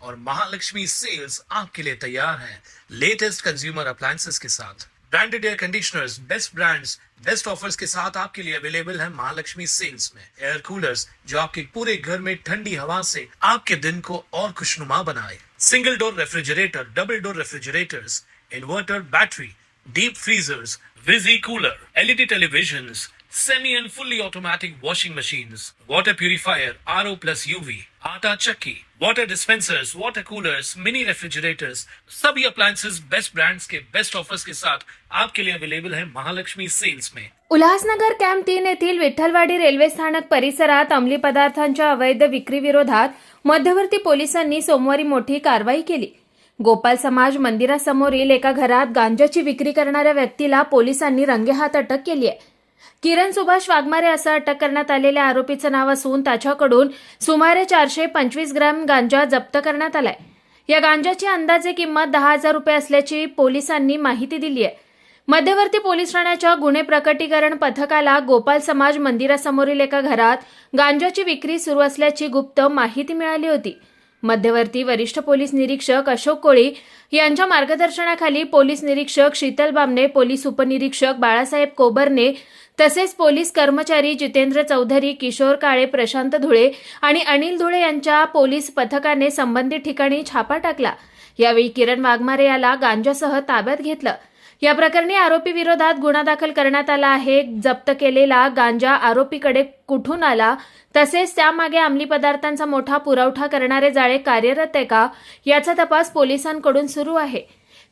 और महालक्ष्मी सेल्स आपके लिए तैयार है लेटेस्ट कंज्यूमर अप्लायंसेस के साथ। Branded air conditioners, best brands, best offers के साथ आपके लिए अवेलेबल है महालक्ष्मी सेल्स में। एयर कूलर्स जो आपके पूरे घर में ठंडी हवा से आपके दिन को और खुशनुमा बनाए। Single door refrigerator, double door refrigerators, inverter battery, deep freezers, विजी cooler, LED televisions, semi and fully automatic washing machines, water purifier, RO plus UV, आटा चक्की, water dispensers, water coolers, mini refrigerators, सभी appliances बेस्ट ब्रांड्स के best offers के साथ आपके लिए available है Mahalakshmi sales में। Ulhasnagar camp 3 येथील विठ्ठलवाडी रेल्वे स्थानक परिसरात अंमली पदार्थांच्या अवैध विक्रीविरोधात मध्यवर्ती पोलिसांनी सोमवारी मोठी कारवाई केली। गोपाल समाज मंदिरासमोरील एका घरात गांजाची विक्री करणाऱ्या व्यक्तीला पोलिसांनी रंगेहात अटक केली आहे। किरण सुभाष वाघमारे असं अटक करण्यात आलेल्या आरोपीचं नाव असून त्याच्याकडून सुमारे 425 ग्रॅम गांजा जप्त करण्यात आलाय। या गांजाची अंदाजे किंमत 10,000 रुपये असल्याची पोलिसांनी माहिती दिली आहे। मध्यवर्ती पोलीस ठाण्याच्या गुन्हे प्रकटीकरण पथकाला गोपाल समाज मंदिरासमोरील एका घरात गांजाची विक्री सुरू असल्याची गुप्त माहिती मिळाली होती। मध्यवर्ती वरिष्ठ पोलीस निरीक्षक अशोक कोळी यांच्या मार्गदर्शनाखाली पोलीस निरीक्षक शीतल बामणे, पोलीस उपनिरीक्षक बाळासाहेब कोबरने तसेच पोलीस कर्मचारी जितेंद्र चौधरी, किशोर काळे, प्रशांत धुळे आणि अनिल धुळे यांच्या पोलीस पथकाने संबंधित ठिकाणी छापा टाकला। यावेळी किरण वाघमारे याला गांजासह ताब्यात घेतलं। या प्रकरणी आरोपी विरोधात गुन्हा दाखल करण्यात आला आहे। जप्त केलेला गांजा आरोपीकडे कुठून आला तसेच त्यामागे अंमली पदार्थांचा मोठा पुरवठा करणारे जाळे कार्यरत आहे का याचा तपास पोलिसांकडून सुरू आहे।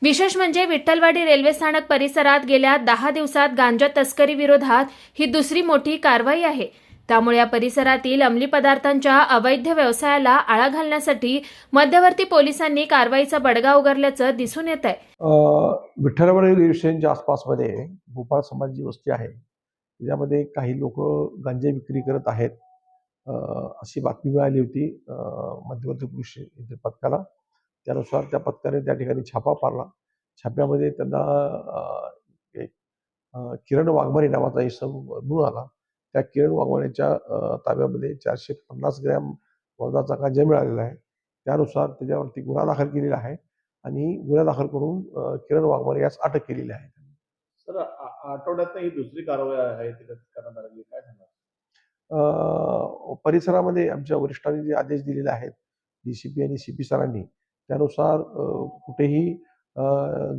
विशेष म्हणजे विठ्ठलवाडी रेल्वे स्थानक परिसरात गेल्या 10 दिवसात गांजा तस्करी विरोधात ही दुसरी मोठी कारवाई आहे। त्यामुळे या परिसरातील अंमली पदार्थांच्या अवैध व्यवसायाला आळा घालण्यासाठी मध्यवर्ती पोलिसांनी कारवाईचा बडगा उगारल्याचं दिसून येत आहे। विठ्ठलवाडी रेल्वे स्टेशनच्या आसपासमध्ये गोपाळ समाज जी वस्ती आहे त्यामध्ये काही लोक गांजा विक्री करत आहेत अशी बातमी मिळाली होती मध्यवर्ती पोलीस पथकाला। त्यानुसार त्या पथकाने त्या ठिकाणी छापा मारला। छाप्यामध्ये त्यांना एक किरण वाघमारे नावाचा इसम मिळून आला। त्या किरण वाघमारेच्या ताब्यामध्ये 450 ग्रॅम वजनाचा गांजा मिळालेला आहे। त्यानुसार त्याच्यावरती गुन्हा दाखल केलेला आहे आणि गुन्हा दाखल करून किरण वाघमारे यास अटक केलेली आहे। सर, आठवड्यात ही दुसरी कारवाई आहे ती करण्यात आली, काय सांगणार? परिसरामध्ये आमच्या वरिष्ठांनी जे आदेश दिलेले आहेत डीसीपी आणि सीपी सरांनी, त्यानुसार कुठेही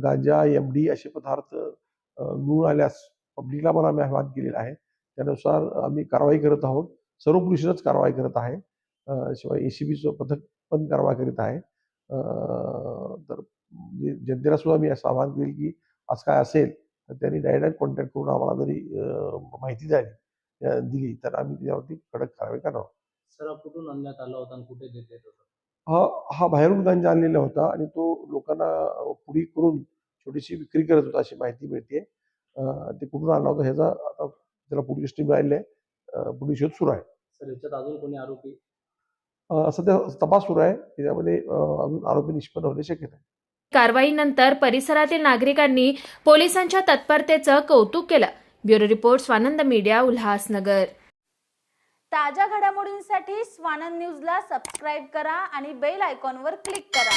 गांजा, एमडी असे पदार्थ मिळून आल्यास पब्लिकला पण आम्ही आवाहन केलेलं आहे। त्यानुसार आम्ही कारवाई करत आहोत। सर्व पोलिसच कारवाई करत आहे, शिवाय एसीबीचं पथक पण कारवाई करीत आहे। तर जनतेला सुद्धा मी असं आवाहन केलं की असं काय असेल तर त्यांनी डायरेक्ट कॉन्टॅक्ट करून आम्हाला जरी माहिती दिली तर आम्ही त्याच्यावरती कडक कारवाई करणार। सर, कुठून आणण्यात आला होता आणि कुठे देत होता? हा बाहेरून गांजा आणलेला होता आणि तो लोकांना पुडी करून छोटीशी विक्री करत होता अशी माहिती मिळते। ते कुठून आणला होता ह्याचा आता त्याला पोलीस टीम मिळालेली आहे, पोलीस शोध सुरू आहे। सर, याच्यात अजून कोणी आरोपी? सध्या तपास सुरू आहे, त्याच्यामध्ये अजून आरोपी निष्पन्न होण्याची शक्यता आहे। कारवाईनंतर परिसरातील नागरिकांनी पोलिसांच्या तत्परतेचं कौतुक केलं। Bureau report, Swanand media, Ulhasnagar. ताज्या घडामोडींसाठी स्वानंद न्यूजला सबस्क्राईब करा आणि बेल आयकॉनवर क्लिक करा।